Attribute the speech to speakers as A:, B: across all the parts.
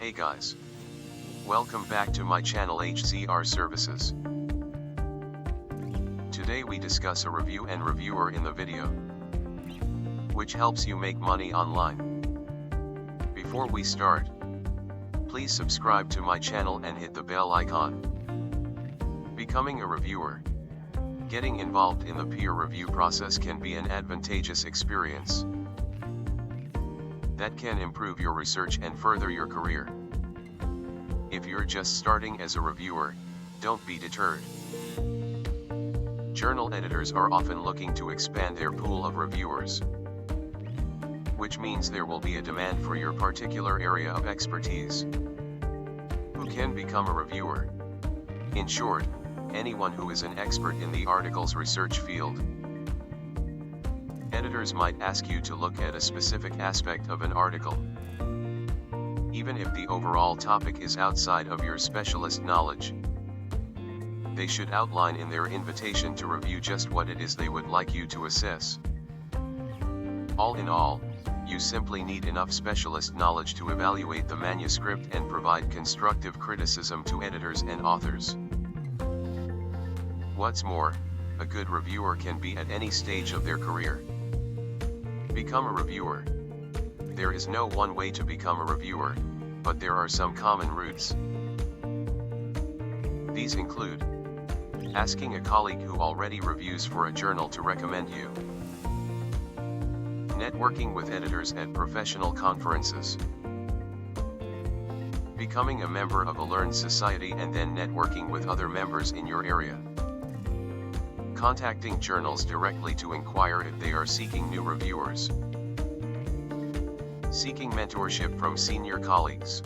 A: Hey guys. Welcome back to my channel HZR Services. Today we discuss a review and reviewer in the video, which helps you make money online. Before we start, please subscribe to my channel and hit the bell icon. Becoming a reviewer. Getting involved in the peer review process can be an advantageous experience that can improve your research and further your career. If you're just starting as a reviewer, don't be deterred. Journal editors are often looking to expand their pool of reviewers, which means there will be a demand for your particular area of expertise. Who can become a reviewer? In short, anyone who is an expert in the article's research field. Editors might ask you to look at a specific aspect of an article, even if the overall topic is outside of your specialist knowledge. They should outline in their invitation to review just what it is they would like you to assess. All in all, you simply need enough specialist knowledge to evaluate the manuscript and provide constructive criticism to editors and authors. What's more, a good reviewer can be at any stage of their career. Become a reviewer. There is no one way to become a reviewer, but there are some common routes. These include asking a colleague who already reviews for a journal to recommend you, networking with editors at professional conferences, becoming a member of a learned society and then networking with other members in your area, contacting journals directly to inquire if they are seeking new reviewers, seeking mentorship from senior colleagues,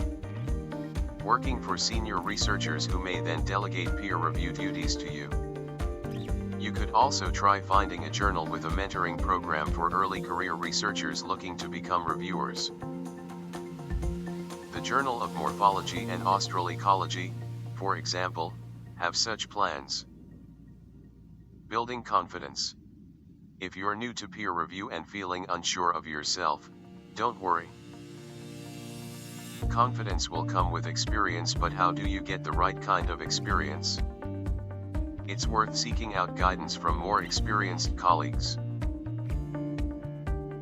A: working for senior researchers who may then delegate peer review duties to you. You could also try finding a journal with a mentoring program for early career researchers looking to become reviewers. The Journal of Morphology and Australecology, for example, have such plans. Building confidence. If you're new to peer review and feeling unsure of yourself, don't worry. Confidence will come with experience, but how do you get the right kind of experience? It's worth seeking out guidance from more experienced colleagues.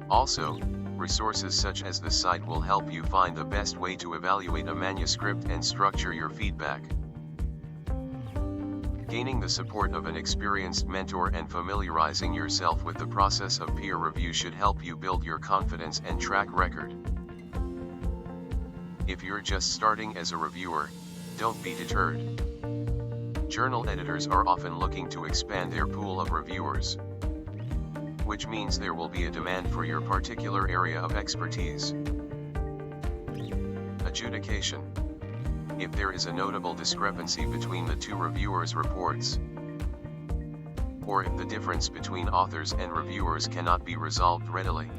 A: Also, resources such as this site will help you find the best way to evaluate a manuscript and structure your feedback. Gaining the support of an experienced mentor and familiarizing yourself with the process of peer review should help you build your confidence and track record. If you're just starting as a reviewer, don't be deterred. Journal editors are often looking to expand their pool of reviewers, which means there will be a demand for your particular area of expertise. Adjudication. If there is a notable discrepancy between the two reviewers' reports, or if the difference between authors and reviewers cannot be resolved readily,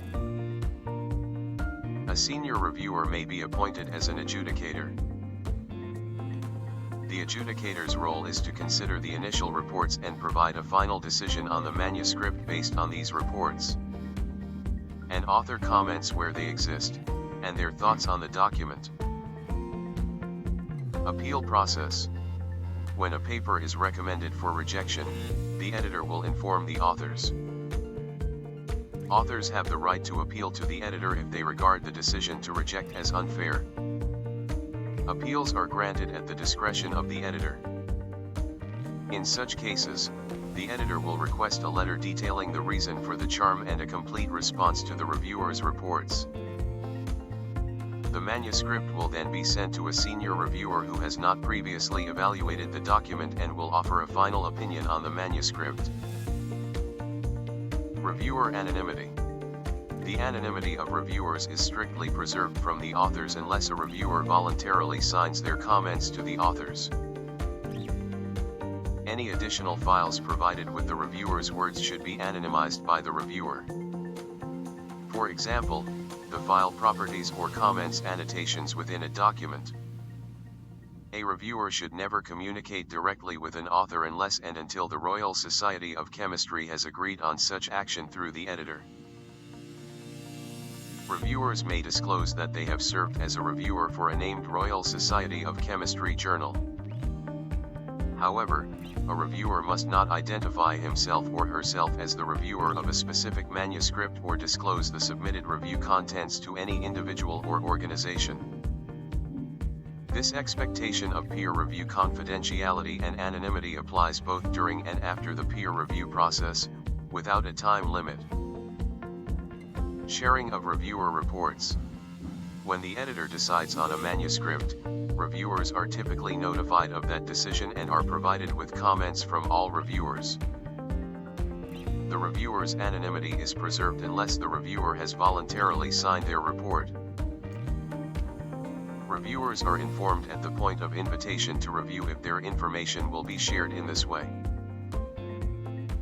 A: a senior reviewer may be appointed as an adjudicator. The adjudicator's role is to consider the initial reports and provide a final decision on the manuscript based on these reports. An author comments where they exist, and their thoughts on the document. Appeal process. When a paper is recommended for rejection, the editor will inform the authors. Authors have the right to appeal to the editor if they regard the decision to reject as unfair. Appeals are granted at the discretion of the editor. In such cases, the editor will request a letter detailing the reason for the charm and a complete response to the reviewer's reports. The manuscript will then be sent to a senior reviewer who has not previously evaluated the document and will offer a final opinion on the manuscript. Reviewer anonymity. The anonymity of reviewers is strictly preserved from the authors unless a reviewer voluntarily signs their comments to the authors. Any additional files provided with the reviewer's words should be anonymized by the reviewer. For example, the file properties or comments annotations within a document. A reviewer should never communicate directly with an author unless and until the Royal Society of Chemistry has agreed on such action through the editor. Reviewers may disclose that they have served as a reviewer for a named Royal Society of Chemistry journal. However, a reviewer must not identify himself or herself as the reviewer of a specific manuscript or disclose the submitted review contents to any individual or organization. This expectation of peer review confidentiality and anonymity applies both during and after the peer review process, without a time limit. Sharing of reviewer reports. When the editor decides on a manuscript, reviewers are typically notified of that decision and are provided with comments from all reviewers. The reviewer's anonymity is preserved unless the reviewer has voluntarily signed their report. Reviewers are informed at the point of invitation to review if their information will be shared in this way.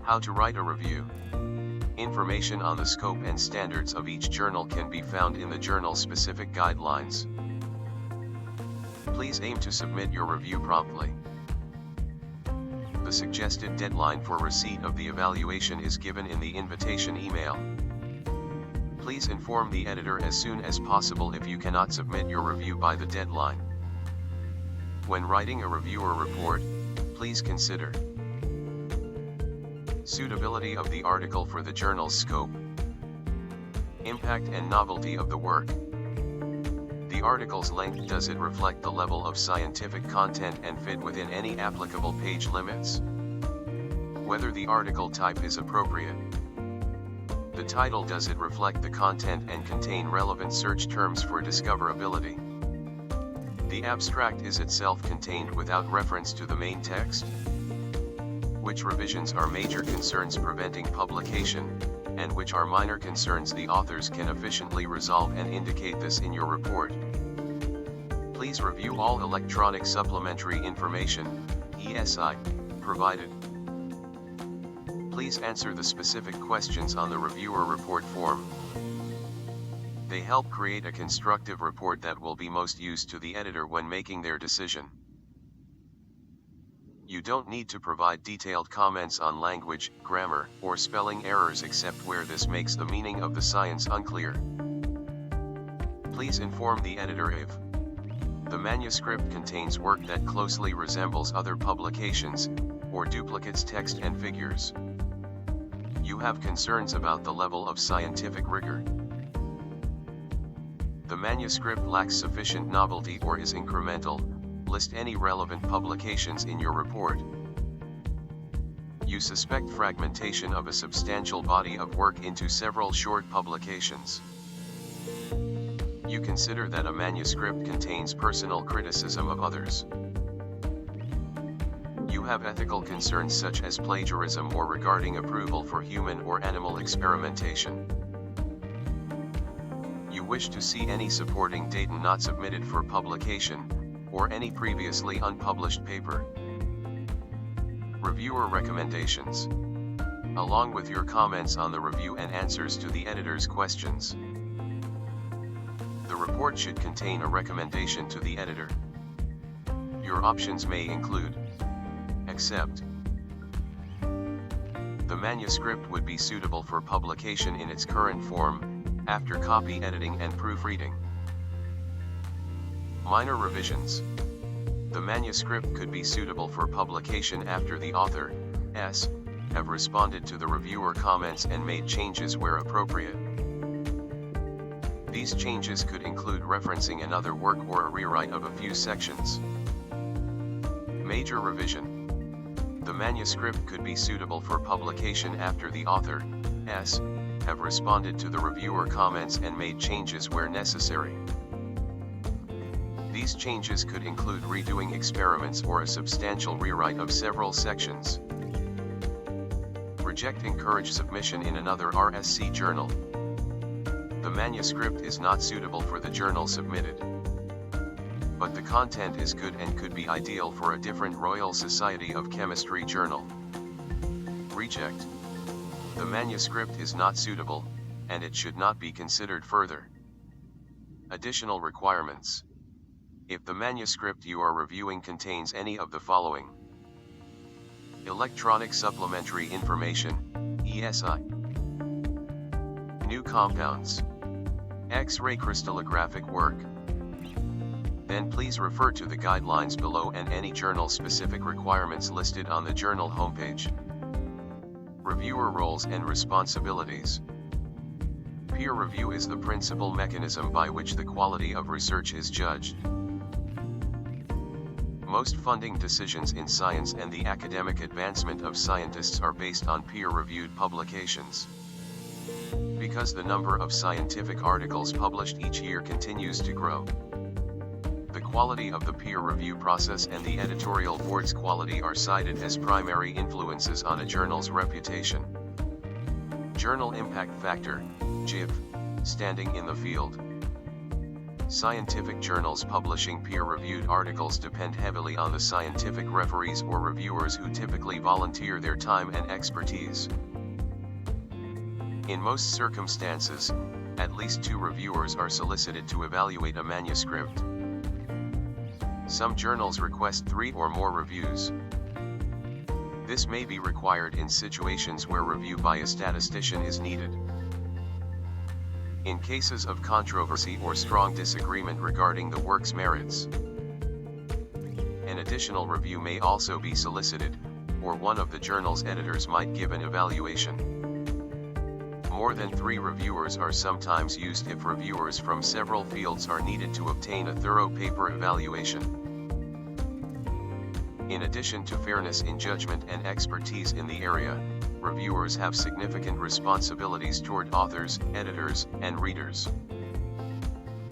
A: How to write a review. Information on the scope and standards of each journal can be found in the journal-specific guidelines. Please aim to submit your review promptly. The suggested deadline for receipt of the evaluation is given in the invitation email. Please inform the editor as soon as possible if you cannot submit your review by the deadline. When writing a reviewer report, please consider suitability of the article for the journal's scope, impact and novelty of the work. The article's length, does it reflect the level of scientific content and fit within any applicable page limits? Whether the article type is appropriate. The title, does it reflect the content and contain relevant search terms for discoverability? The abstract, is it self-contained without reference to the main text? Which revisions are major concerns preventing publication, and which are minor concerns the authors can efficiently resolve, and indicate this in your report. Please review all electronic supplementary information, ESI, provided. Please answer the specific questions on the reviewer report form. They help create a constructive report that will be most used to the editor when making their decision. You don't need to provide detailed comments on language, grammar, or spelling errors except where this makes the meaning of the science unclear. Please inform the editor if the manuscript contains work that closely resembles other publications, or duplicates text and figures. You have concerns about the level of scientific rigor. The manuscript lacks sufficient novelty or is incremental. List any relevant publications in your report. You suspect fragmentation of a substantial body of work into several short publications. You consider that a manuscript contains personal criticism of others. You have ethical concerns such as plagiarism or regarding approval for human or animal experimentation. You wish to see any supporting data not submitted for publication, or any previously unpublished paper. Reviewer recommendations. Along with your comments on the review and answers to the editor's questions. The report should contain a recommendation to the editor. Your options may include: accept. The manuscript would be suitable for publication in its current form, after copy editing and proofreading. Minor revisions. The manuscript could be suitable for publication after the author, S, have responded to the reviewer comments and made changes where appropriate. These changes could include referencing another work or a rewrite of a few sections. Major revision. The manuscript could be suitable for publication after the author, S, have responded to the reviewer comments and made changes where necessary. These changes could include redoing experiments or a substantial rewrite of several sections. Reject. Encourage submission in another RSC journal. The manuscript is not suitable for the journal submitted, but the content is good and could be ideal for a different Royal Society of Chemistry journal. Reject. The manuscript is not suitable, and it should not be considered further. Additional requirements. If the manuscript you are reviewing contains any of the following: electronic supplementary information, ESI, new compounds, X-ray crystallographic work. Then please refer to the guidelines below and any journal-specific requirements listed on the journal homepage. Reviewer roles and responsibilities. Peer review is the principal mechanism by which the quality of research is judged. Most funding decisions in science and the academic advancement of scientists are based on peer-reviewed publications. Because the number of scientific articles published each year continues to grow, the quality of the peer review process and the editorial board's quality are cited as primary influences on a journal's reputation. Journal Impact Factor, JIF, standing in the field. Scientific journals publishing peer-reviewed articles depend heavily on the scientific referees or reviewers who typically volunteer their time and expertise. In most circumstances, at least 2 reviewers are solicited to evaluate a manuscript. Some journals request 3 or more reviews. This may be required in situations where review by a statistician is needed. In cases of controversy or strong disagreement regarding the work's merits, an additional review may also be solicited, or one of the journal's editors might give an evaluation. More than 3 reviewers are sometimes used if reviewers from several fields are needed to obtain a thorough paper evaluation. In addition to fairness in judgment and expertise in the area, reviewers have significant responsibilities toward authors, editors, and readers.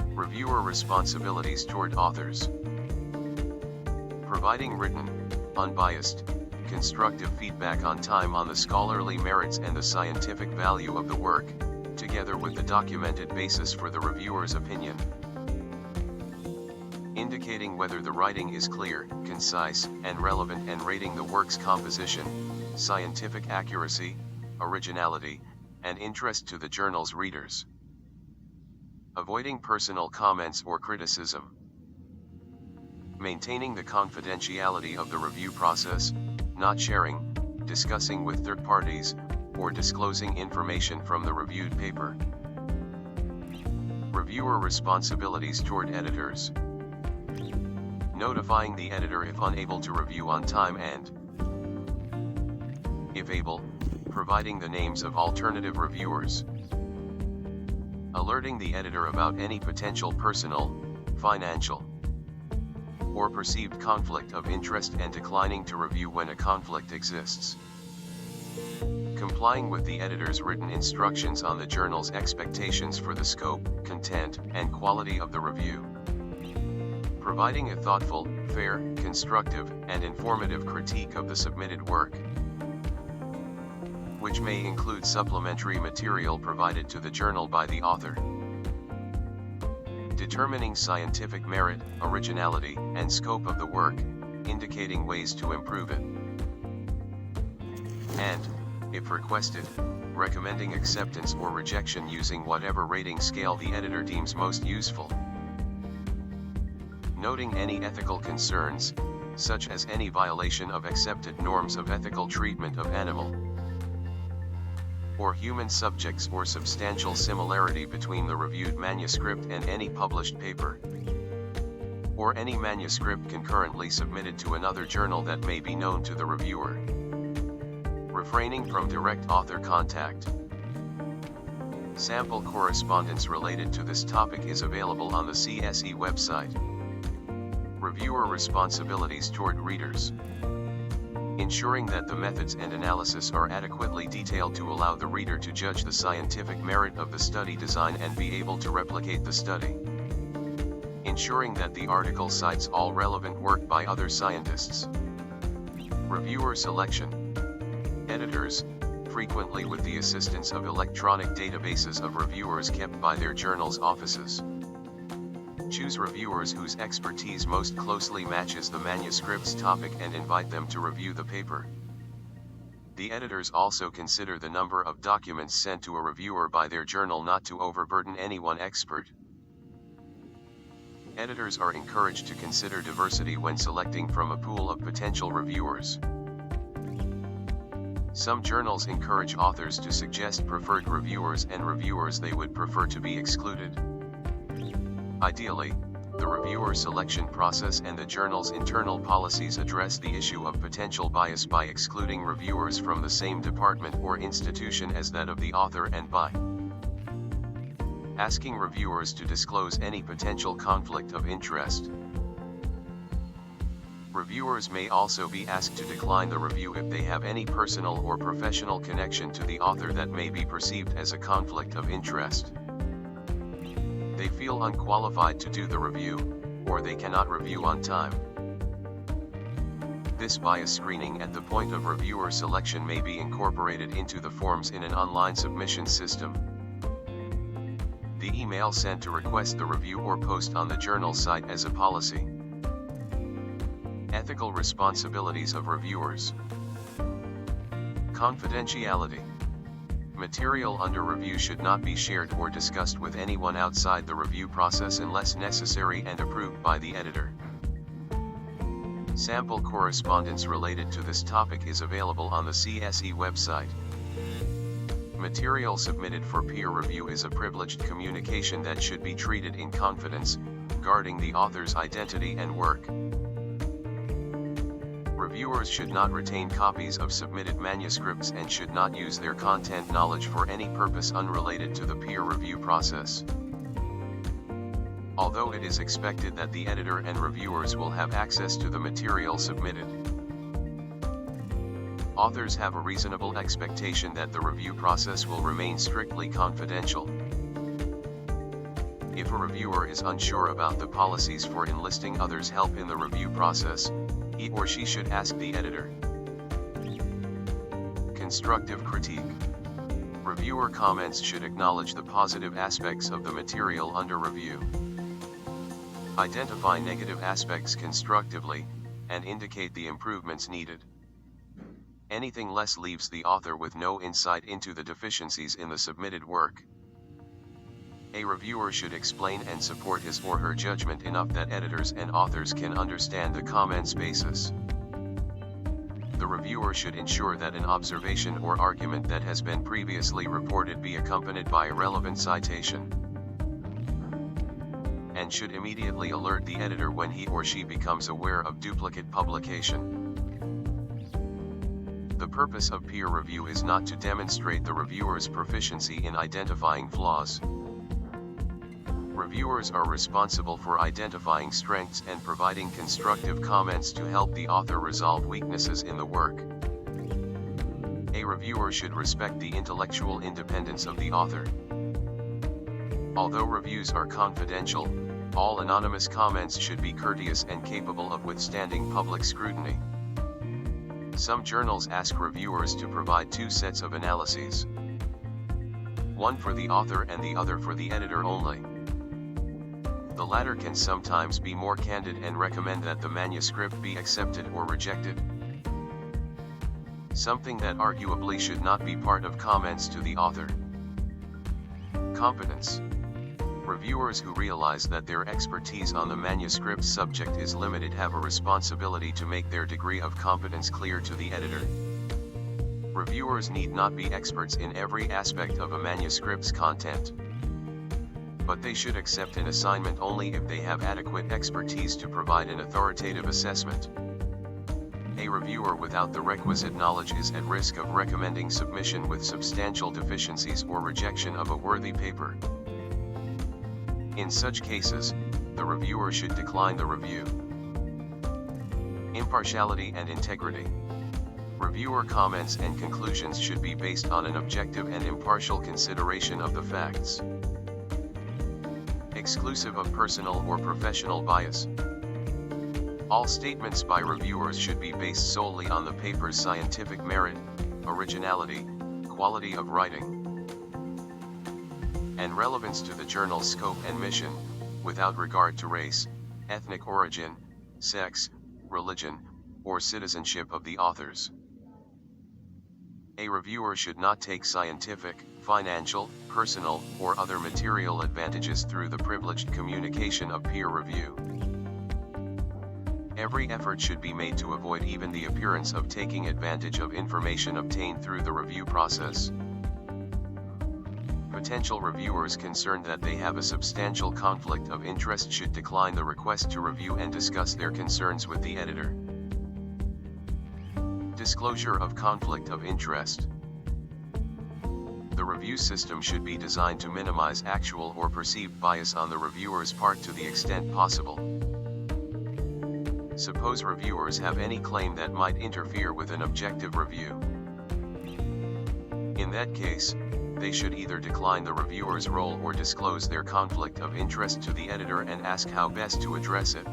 A: Reviewer responsibilities toward authors. Providing written, unbiased, constructive feedback on time on the scholarly merits and the scientific value of the work, together with the documented basis for the reviewer's opinion. Indicating whether the writing is clear, concise, and relevant and rating the work's composition, scientific accuracy, originality, and interest to the journal's readers. Avoiding personal comments or criticism. Maintaining the confidentiality of the review process, not sharing, discussing with third parties, or disclosing information from the reviewed paper. Reviewer responsibilities toward editors. Notifying the editor if unable to review on time and, if able, providing the names of alternative reviewers. Alerting the editor about any potential personal, financial, or perceived conflict of interest and declining to review when a conflict exists. Complying with the editor's written instructions on the journal's expectations for the scope, content, and quality of the review. Providing a thoughtful, fair, constructive, and informative critique of the submitted work, which may include supplementary material provided to the journal by the author. Determining scientific merit, originality, and scope of the work, indicating ways to improve it. And, if requested, recommending acceptance or rejection using whatever rating scale the editor deems most useful. Noting any ethical concerns, such as any violation of accepted norms of ethical treatment of animal or human subjects or substantial similarity between the reviewed manuscript and any published paper, or any manuscript concurrently submitted to another journal that may be known to the reviewer. Refraining from direct author contact. Sample correspondence related to this topic is available on the CSE website. Reviewer responsibilities toward readers. Ensuring that the methods and analysis are adequately detailed to allow the reader to judge the scientific merit of the study design and be able to replicate the study. Ensuring that the article cites all relevant work by other scientists. Reviewer selection. Editors, frequently with the assistance of electronic databases of reviewers kept by their journals' offices. Choose reviewers whose expertise most closely matches the manuscript's topic and invite them to review the paper. The editors also consider the number of documents sent to a reviewer by their journal not to overburden any one expert. Editors are encouraged to consider diversity when selecting from a pool of potential reviewers. Some journals encourage authors to suggest preferred reviewers and reviewers they would prefer to be excluded. Ideally, the reviewer selection process and the journal's internal policies address the issue of potential bias by excluding reviewers from the same department or institution as that of the author and by asking reviewers to disclose any potential conflict of interest. Reviewers may also be asked to decline the review if they have any personal or professional connection to the author that may be perceived as a conflict of interest. They feel unqualified to do the review, or they cannot review on time. This bias screening at the point of reviewer selection may be incorporated into the forms in an online submission system. The email sent to request the review or post on the journal site as a policy. Ethical responsibilities of reviewers. Confidentiality. Material under review should not be shared or discussed with anyone outside the review process unless necessary and approved by the editor. Sample correspondence related to this topic is available on the CSE website. Material submitted for peer review is a privileged communication that should be treated in confidence, guarding the author's identity and work. Reviewers should not retain copies of submitted manuscripts and should not use their content knowledge for any purpose unrelated to the peer review process. Although it is expected that the editor and reviewers will have access to the material submitted, authors have a reasonable expectation that the review process will remain strictly confidential. If a reviewer is unsure about the policies for enlisting others' help in the review process, he or she should ask the editor. Constructive critique. Reviewer comments should acknowledge the positive aspects of the material under review, identify negative aspects constructively, and indicate the improvements needed. Anything less leaves the author with no insight into the deficiencies in the submitted work. A reviewer should explain and support his or her judgment enough that editors and authors can understand the comments basis. The reviewer should ensure that an observation or argument that has been previously reported be accompanied by a relevant citation, and should immediately alert the editor when he or she becomes aware of duplicate publication. The purpose of peer review is not to demonstrate the reviewer's proficiency in identifying flaws. Reviewers are responsible for identifying strengths and providing constructive comments to help the author resolve weaknesses in the work. A reviewer should respect the intellectual independence of the author. Although reviews are confidential, all anonymous comments should be courteous and capable of withstanding public scrutiny. Some journals ask reviewers to provide two sets of analyses, one for the author and the other for the editor only. The latter can sometimes be more candid and recommend that the manuscript be accepted or rejected, something that arguably should not be part of comments to the author. Competence. Reviewers who realize that their expertise on the manuscript subject is limited have a responsibility to make their degree of competence clear to the editor. Reviewers need not be experts in every aspect of a manuscript's content, but they should accept an assignment only if they have adequate expertise to provide an authoritative assessment. A reviewer without the requisite knowledge is at risk of recommending submission with substantial deficiencies or rejection of a worthy paper. In such cases, the reviewer should decline the review. Impartiality and integrity. Reviewer comments and conclusions should be based on an objective and impartial consideration of the facts, exclusive of personal or professional bias. All statements by reviewers should be based solely on the paper's scientific merit, originality, quality of writing, and relevance to the journal's scope and mission, without regard to race, ethnic origin, sex, religion, or citizenship of the authors. A reviewer should not take scientific, financial, personal, or other material advantages through the privileged communication of peer review. Every effort should be made to avoid even the appearance of taking advantage of information obtained through the review process. Potential reviewers concerned that they have a substantial conflict of interest should decline the request to review and discuss their concerns with the editor. Disclosure of conflict of interest. The review system should be designed to minimize actual or perceived bias on the reviewer's part to the extent possible. Suppose reviewers have any claim that might interfere with an objective review. In that case, they should either decline the reviewer's role or disclose their conflict of interest to the editor and ask how best to address it.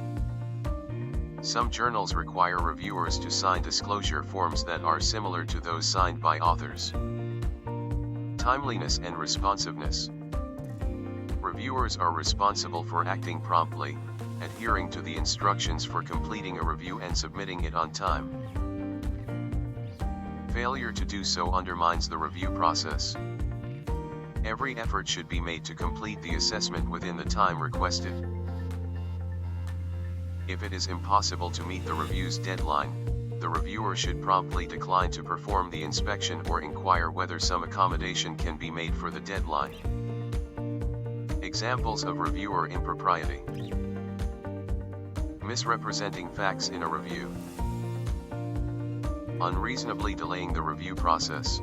A: Some journals require reviewers to sign disclosure forms that are similar to those signed by authors. Timeliness and responsiveness. Reviewers are responsible for acting promptly, adhering to the instructions for completing a review and submitting it on time. Failure to do so undermines the review process. Every effort should be made to complete the assessment within the time requested. If it is impossible to meet the review's deadline, the reviewer should promptly decline to perform the inspection or inquire whether some accommodation can be made for the deadline. Examples of reviewer impropriety. Misrepresenting facts in a review. Unreasonably delaying the review process.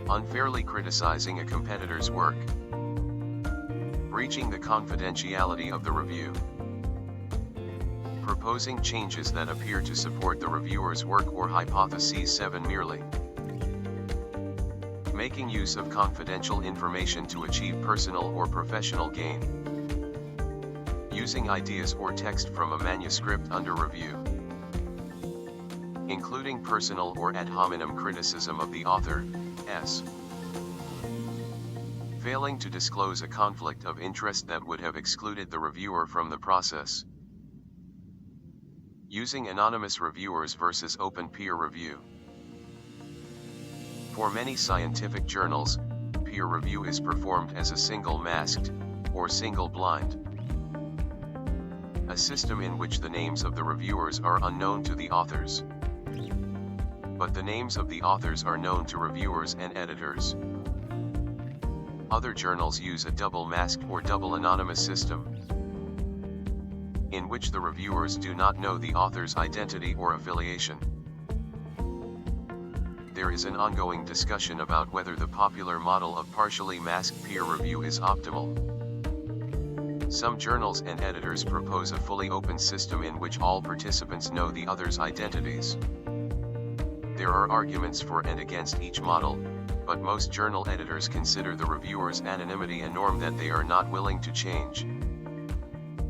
A: Unfairly criticizing a competitor's work. Breaching the confidentiality of the review. Proposing changes that appear to support the reviewer's work or hypotheses. 7 merely. Making use of confidential information to achieve personal or professional gain. Using ideas or text from a manuscript under review. Including personal or ad hominem criticism of the author. Failing to disclose a conflict of interest that would have excluded the reviewer from the process. Using anonymous reviewers versus open peer review. For many scientific journals, peer review is performed as a single masked, or single blind. A system in which the names of the reviewers are unknown to the authors. But the names of the authors are known to reviewers and editors. Other journals use a double masked or double anonymous system, in which the reviewers do not know the author's identity or affiliation. There is an ongoing discussion about whether the popular model of partially masked peer review is optimal. Some journals and editors propose a fully open system in which all participants know the other's identities. There are arguments for and against each model, but most journal editors consider the reviewer's anonymity a norm that they are not willing to change.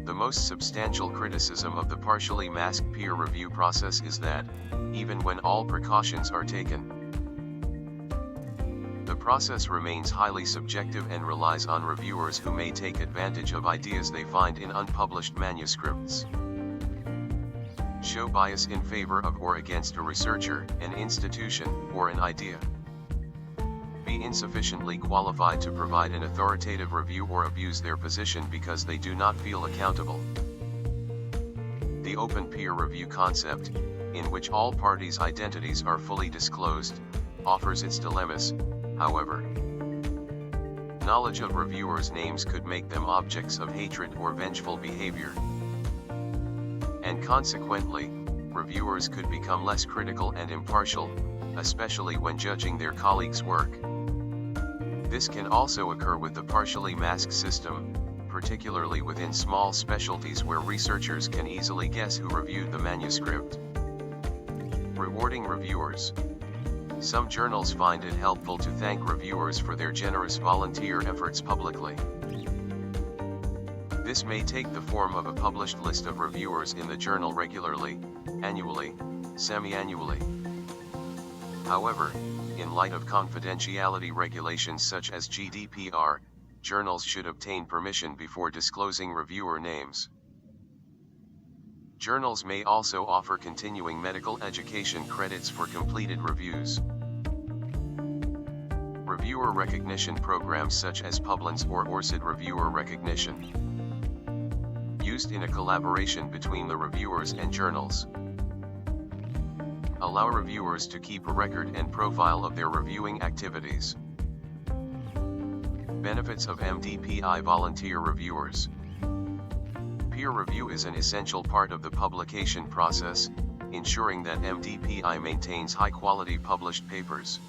A: The most substantial criticism of the partially masked peer review process is that, even when all precautions are taken, the process remains highly subjective and relies on reviewers who may take advantage of ideas they find in unpublished manuscripts. Show bias in favor of or against a researcher, an institution, or an idea. Be insufficiently qualified to provide an authoritative review or abuse their position because they do not feel accountable. The open peer review concept, in which all parties' identities are fully disclosed, offers its dilemmas, however. Knowledge of reviewers' names could make them objects of hatred or vengeful behavior. And consequently, reviewers could become less critical and impartial, especially when judging their colleagues' work. This can also occur with the partially masked system, particularly within small specialties where researchers can easily guess who reviewed the manuscript. Rewarding reviewers. Some journals find it helpful to thank reviewers for their generous volunteer efforts publicly. This may take the form of a published list of reviewers in the journal regularly, annually, semi-annually. However, in light of confidentiality regulations such as GDPR, journals should obtain permission before disclosing reviewer names. Journals may also offer continuing medical education credits for completed reviews. Reviewer recognition programs such as Publins or ORCID reviewer recognition, used in a collaboration between the reviewers and journals. Allow reviewers to keep a record and profile of their reviewing activities. Benefits of Mdpi volunteer reviewers. Peer review is an essential part of the publication process, ensuring that Mdpi maintains high-quality published papers.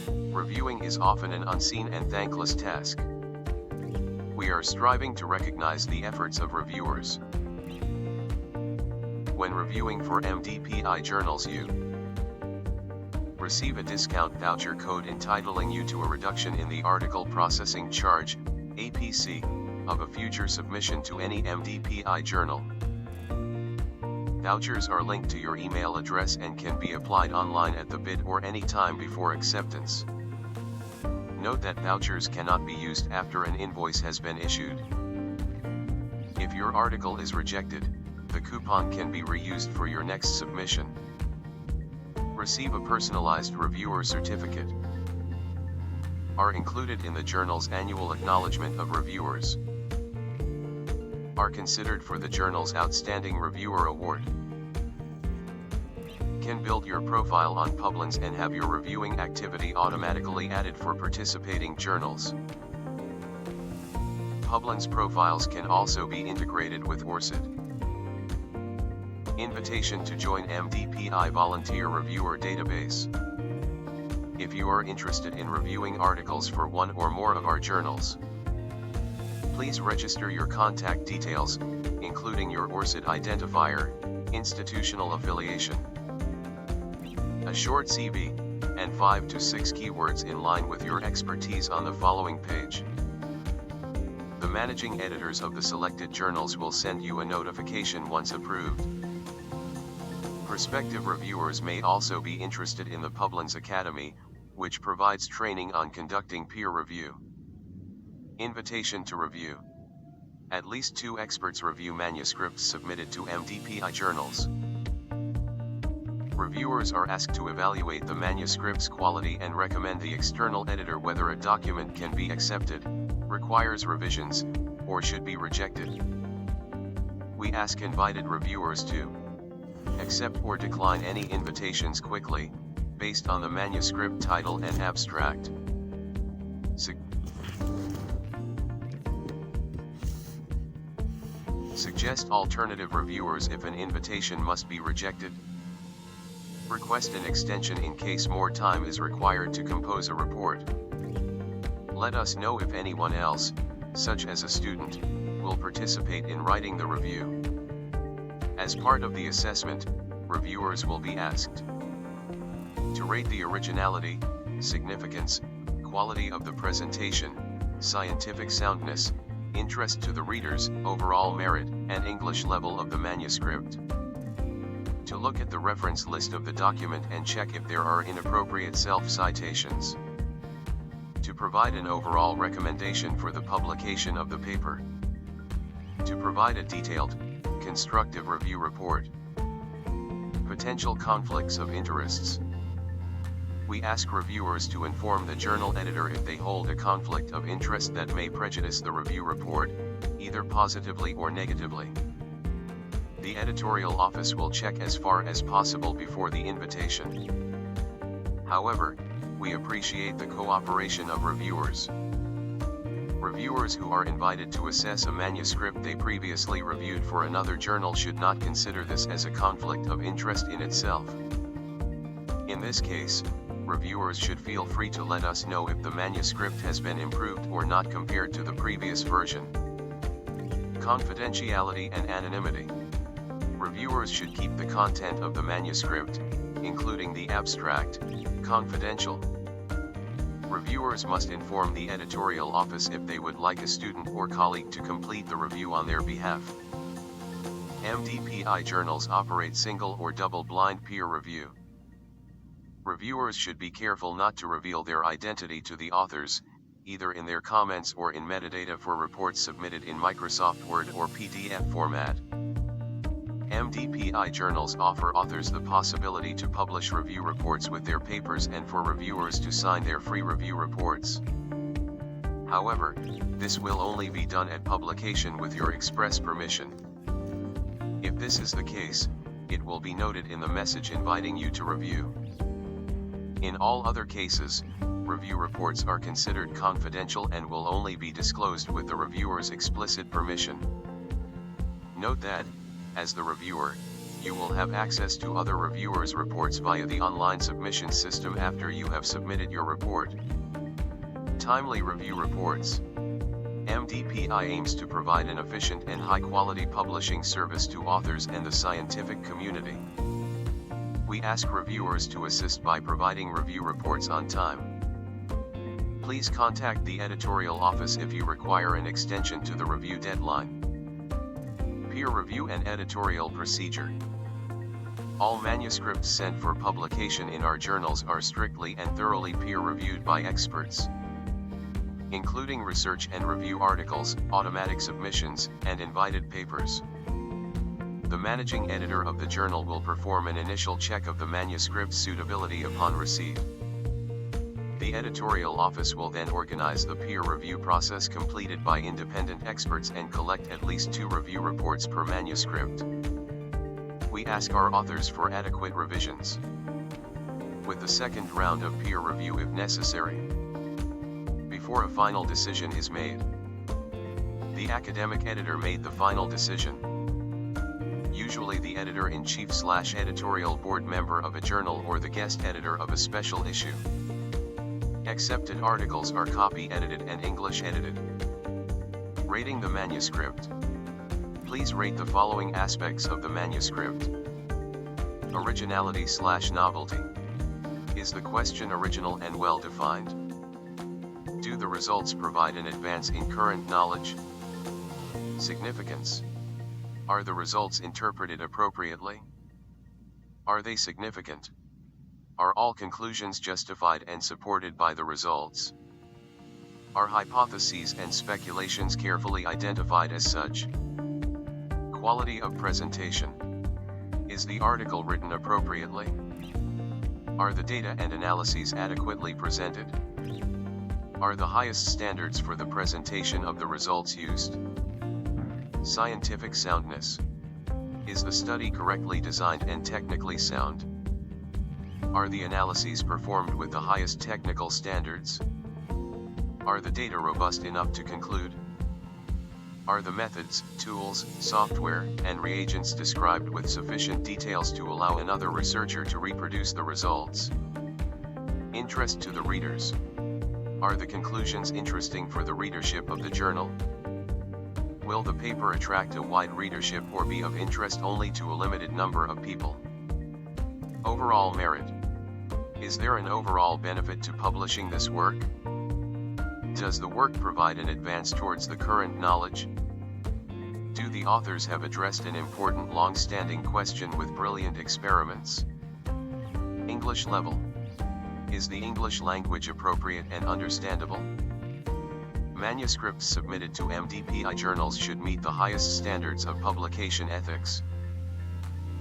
A: Reviewing is often an unseen and thankless task. We are striving to recognize the efforts of reviewers. When reviewing for Mdpi journals, you receive a discount voucher code entitling you to a reduction in the article processing charge, APC, of a future submission to any Mdpi journal. Vouchers are linked to your email address and can be applied online at the bid or any time before acceptance. Note that vouchers cannot be used after an invoice has been issued. If your article is rejected, the coupon can be reused for your next submission. Receive a personalized reviewer certificate. Are included in the journal's annual acknowledgement of reviewers. Are considered for the journal's Outstanding Reviewer Award. Can build your profile on Publins and have your reviewing activity automatically added for participating journals. Publins profiles can also be integrated with ORCID. Invitation to join Mdpi Volunteer Reviewer Database. If you are interested in reviewing articles for one or more of our journals, please register your contact details, including your ORCID identifier, institutional affiliation, a short CV, and 5 to 6 keywords in line with your expertise on the following page. The managing editors of the selected journals will send you a notification once approved. Prospective reviewers may also be interested in the Publins Academy, which provides training on conducting peer review. Invitation to review. At least 2 experts review manuscripts submitted to Mdpi journals. Reviewers are asked to evaluate the manuscript's quality and recommend the external editor whether a document can be accepted, requires revisions, or should be rejected. We ask invited reviewers to accept or decline any invitations quickly, based on the manuscript title and abstract. Suggest alternative reviewers if an invitation must be rejected. Request an extension in case more time is required to compose a report. Let us know if anyone else, such as a student, will participate in writing the review. As part of the assessment, reviewers will be asked to rate the originality, significance, quality of the presentation, scientific soundness, interest to the readers, overall merit, and English level of the manuscript. To look at the reference list of the document and check if there are inappropriate self-citations. To provide an overall recommendation for the publication of the paper. To provide a detailed, constructive review report. Potential conflicts of interests. We ask reviewers to inform the journal editor if they hold a conflict of interest that may prejudice the review report, either positively or negatively. The editorial office will check as far as possible before the invitation. However, we appreciate the cooperation of reviewers. Reviewers who are invited to assess a manuscript they previously reviewed for another journal should not consider this as a conflict of interest in itself. In this case, reviewers should feel free to let us know if the manuscript has been improved or not compared to the previous version. Confidentiality and anonymity. Reviewers should keep the content of the manuscript, including the abstract, confidential. Reviewers must inform the editorial office if they would like a student or colleague to complete the review on their behalf. Mdpi journals operate single or double-blind peer review. Reviewers should be careful not to reveal their identity to the authors, either in their comments or in metadata for reports submitted in Microsoft Word or PDF format. Mdpi journals offer authors the possibility to publish review reports with their papers and for reviewers to sign their free review reports. However, this will only be done at publication with your express permission. If this is the case, it will be noted in the message inviting you to review. In all other cases, review reports are considered confidential and will only be disclosed with the reviewer's explicit permission. Note that, as the reviewer, you will have access to other reviewers' reports via the online submission system after you have submitted your report. Timely review reports. Mdpi aims to provide an efficient and high-quality publishing service to authors and the scientific community. We ask reviewers to assist by providing review reports on time. Please contact the editorial office if you require an extension to the review deadline. Peer review and editorial procedure. All manuscripts sent for publication in our journals are strictly and thoroughly peer-reviewed by experts, including research and review articles, automatic submissions, and invited papers. The managing editor of the journal will perform an initial check of the manuscript's suitability upon receipt. The editorial office will then organize the peer review process completed by independent experts and collect at least 2 review reports per manuscript. We ask our authors for adequate revisions, with the second round of peer review if necessary, before a final decision is made. The academic editor made the final decision. Usually the editor-in-chief/editorial board member of a journal or the guest editor of a special issue. Accepted articles are copy-edited and English-edited. Rating the manuscript. Please rate the following aspects of the manuscript. Originality/novelty. Is the question original and well-defined? Do the results provide an advance in current knowledge? Significance. Are the results interpreted appropriately? Are they significant? Are all conclusions justified and supported by the results? Are hypotheses and speculations carefully identified as such? Quality of presentation. Is the article written appropriately? Are the data and analyses adequately presented? Are the highest standards for the presentation of the results used? Scientific soundness. Is the study correctly designed and technically sound? Are the analyses performed with the highest technical standards? Are the data robust enough to conclude? Are the methods, tools, software, and reagents described with sufficient details to allow another researcher to reproduce the results? Interest to the readers. Are the conclusions interesting for the readership of the journal? Will the paper attract a wide readership or be of interest only to a limited number of people? Overall merit. Is there an overall benefit to publishing this work? Does the work provide an advance towards the current knowledge? Do the authors have addressed an important long-standing question with brilliant experiments? English level. Is the English language appropriate and understandable? Manuscripts submitted to Mdpi journals should meet the highest standards of publication ethics.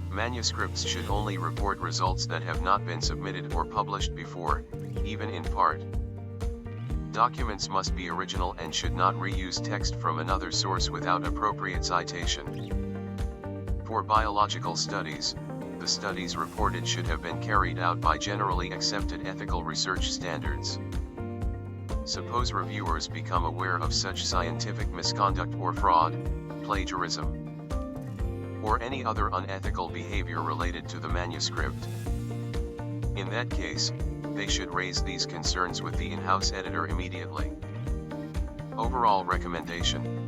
A: Manuscripts should only report results that have not been submitted or published before, even in part. Documents must be original and should not reuse text from another source without appropriate citation. For biological studies, the studies reported should have been carried out by generally accepted ethical research standards. Suppose reviewers become aware of such scientific misconduct or fraud, plagiarism, or any other unethical behavior related to the manuscript. In that case, they should raise these concerns with the in-house editor immediately. Overall recommendation.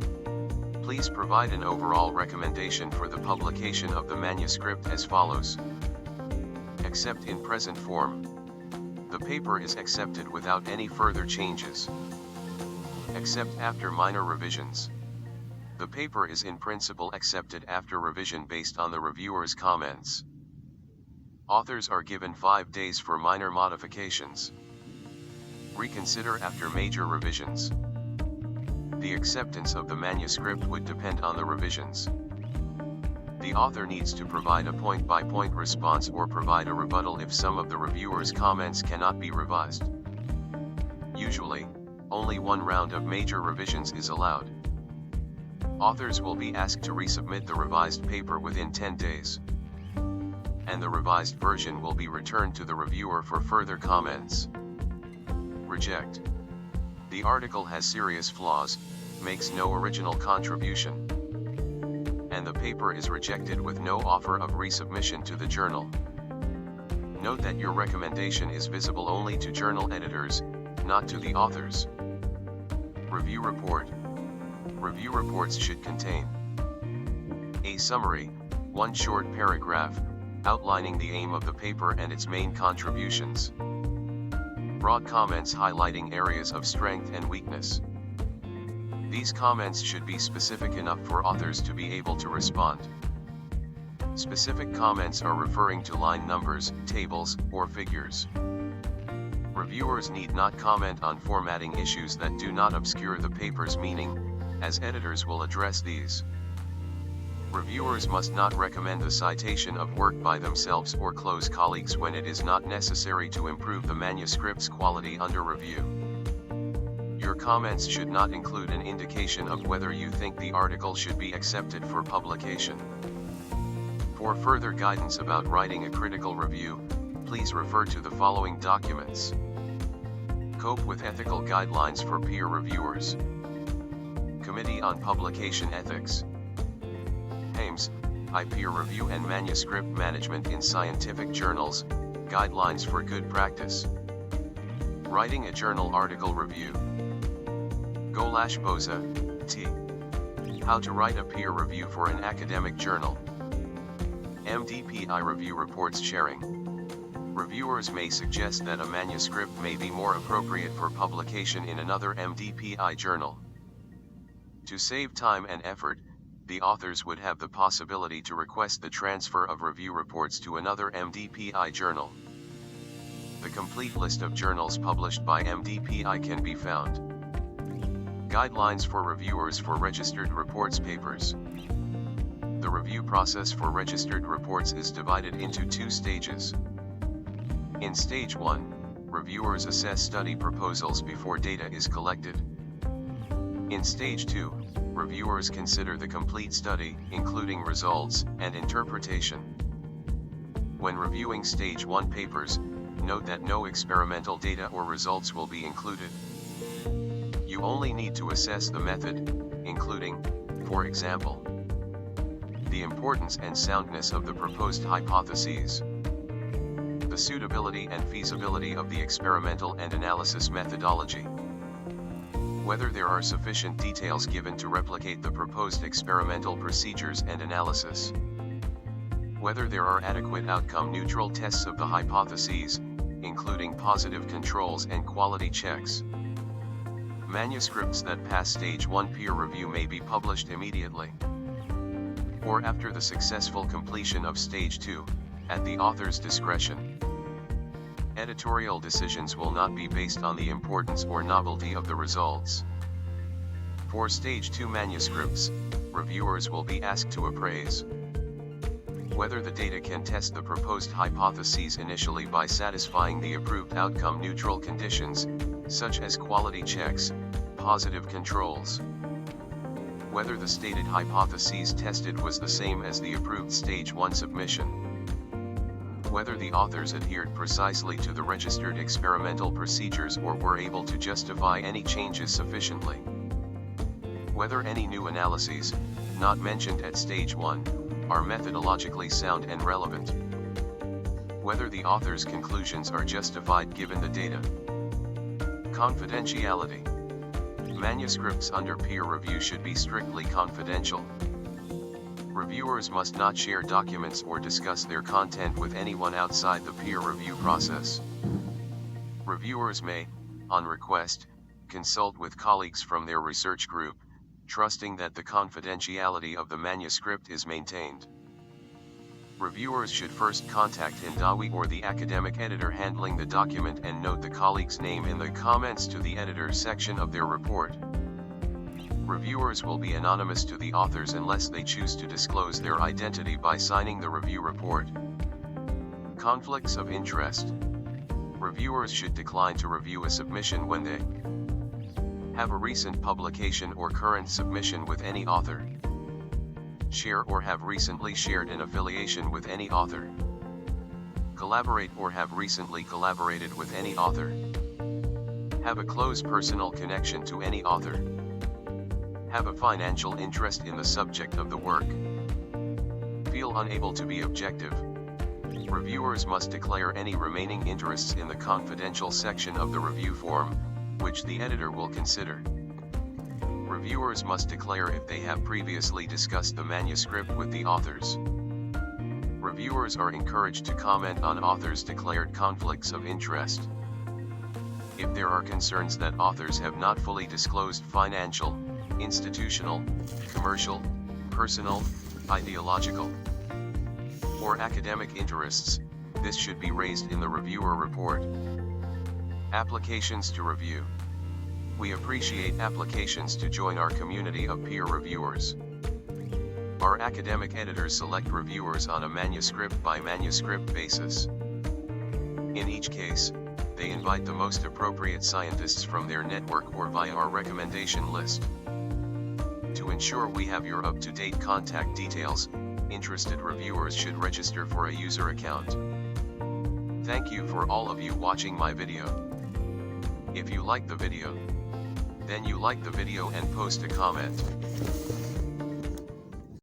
A: Please provide an overall recommendation for the publication of the manuscript as follows. Accept in present form. The paper is accepted without any further changes. Accept after minor revisions. The paper is in principle accepted after revision based on the reviewer's comments. Authors are given 5 days for minor modifications. Reconsider after major revisions. The acceptance of the manuscript would depend on the revisions. The author needs to provide a point-by-point response or provide a rebuttal if some of the reviewer's comments cannot be revised. Usually, only one round of major revisions is allowed. Authors will be asked to resubmit the revised paper within 10 days. and the revised version will be returned to the reviewer for further comments. Reject. The article has serious flaws, makes no original contribution, and the paper is rejected with no offer of resubmission to the journal. Note that your recommendation is visible only to journal editors, not to the authors. Review report. Review reports should contain a summary, one short paragraph, outlining the aim of the paper and its main contributions. Broad comments highlighting areas of strength and weakness. These comments should be specific enough for authors to be able to respond. Specific comments are referring to line numbers, tables, or figures. Reviewers need not comment on formatting issues that do not obscure the paper's meaning, as editors will address these. Reviewers must not recommend the citation of work by themselves or close colleagues when it is not necessary to improve the manuscript's quality under review. Your comments should not include an indication of whether you think the article should be accepted for publication. For further guidance about writing a critical review, please refer to the following documents. Cope with Ethical Guidelines for Peer Reviewers. Committee on Publication Ethics. HAMS, Peer Review and Manuscript Management in Scientific Journals, Guidelines for Good Practice. Writing a Journal Article Review. Golash Boza, T. How to Write a Peer Review for an Academic Journal. Mdpi Review Reports Sharing. Reviewers may suggest that a manuscript may be more appropriate for publication in another Mdpi journal. To save time and effort, the authors would have the possibility to request the transfer of review reports to another Mdpi journal. The complete list of journals published by Mdpi can be found. Guidelines for reviewers for registered reports papers. The review process for registered reports is divided into two stages. In Stage 1, reviewers assess study proposals before data is collected. In Stage 2, reviewers consider the complete study, including results and interpretation. When reviewing Stage 1 papers, note that no experimental data or results will be included. You only need to assess the method, including, for example, the importance and soundness of the proposed hypotheses, the suitability and feasibility of the experimental and analysis methodology, whether there are sufficient details given to replicate the proposed experimental procedures and analysis, whether there are adequate outcome-neutral tests of the hypotheses, including positive controls and quality checks. Manuscripts that pass Stage 1 peer review may be published immediately, or after the successful completion of Stage 2, at the author's discretion. Editorial decisions will not be based on the importance or novelty of the results. For Stage 2 manuscripts, reviewers will be asked to appraise whether the data can test the proposed hypotheses initially by satisfying the approved outcome-neutral conditions, such as quality checks, positive controls, whether the stated hypotheses tested was the same as the approved Stage 1 submission, whether the authors adhered precisely to the registered experimental procedures or were able to justify any changes sufficiently, whether any new analyses, not mentioned at Stage 1, are methodologically sound and relevant, whether the author's conclusions are justified given the data. Confidentiality. Manuscripts under peer review should be strictly confidential. Reviewers must not share documents or discuss their content with anyone outside the peer review process. Reviewers may, on request, consult with colleagues from their research group, trusting that the confidentiality of the manuscript is maintained. Reviewers should first contact Hindawi or the academic editor handling the document and note the colleague's name in the comments to the editor section of their report. Reviewers will be anonymous to the authors unless they choose to disclose their identity by signing the review report. Conflicts of interest. Reviewers should decline to review a submission when they have a recent publication or current submission with any author, share or have recently shared an affiliation with any author, Collaborate or have recently collaborated with any author. Have a close personal connection to any author. Have a financial interest in the subject of the work. Feel unable to be objective. Reviewers must declare any remaining interests in the confidential section of the review form, which the editor will consider. Reviewers must declare if they have previously discussed the manuscript with the authors. Reviewers are encouraged to comment on authors' declared conflicts of interest. If there are concerns that authors have not fully disclosed financial, institutional, commercial, personal, ideological, or academic interests, this should be raised in the reviewer report. Applications to review. We appreciate applications to join our community of peer reviewers. Our academic editors select reviewers on a manuscript-by-manuscript basis. In each case, they invite the most appropriate scientists from their network or via our recommendation list. To ensure we have your up-to-date contact details, interested reviewers should register for a user account. Thank you for all of you watching my video. If you like the video, then you like the video and post a comment.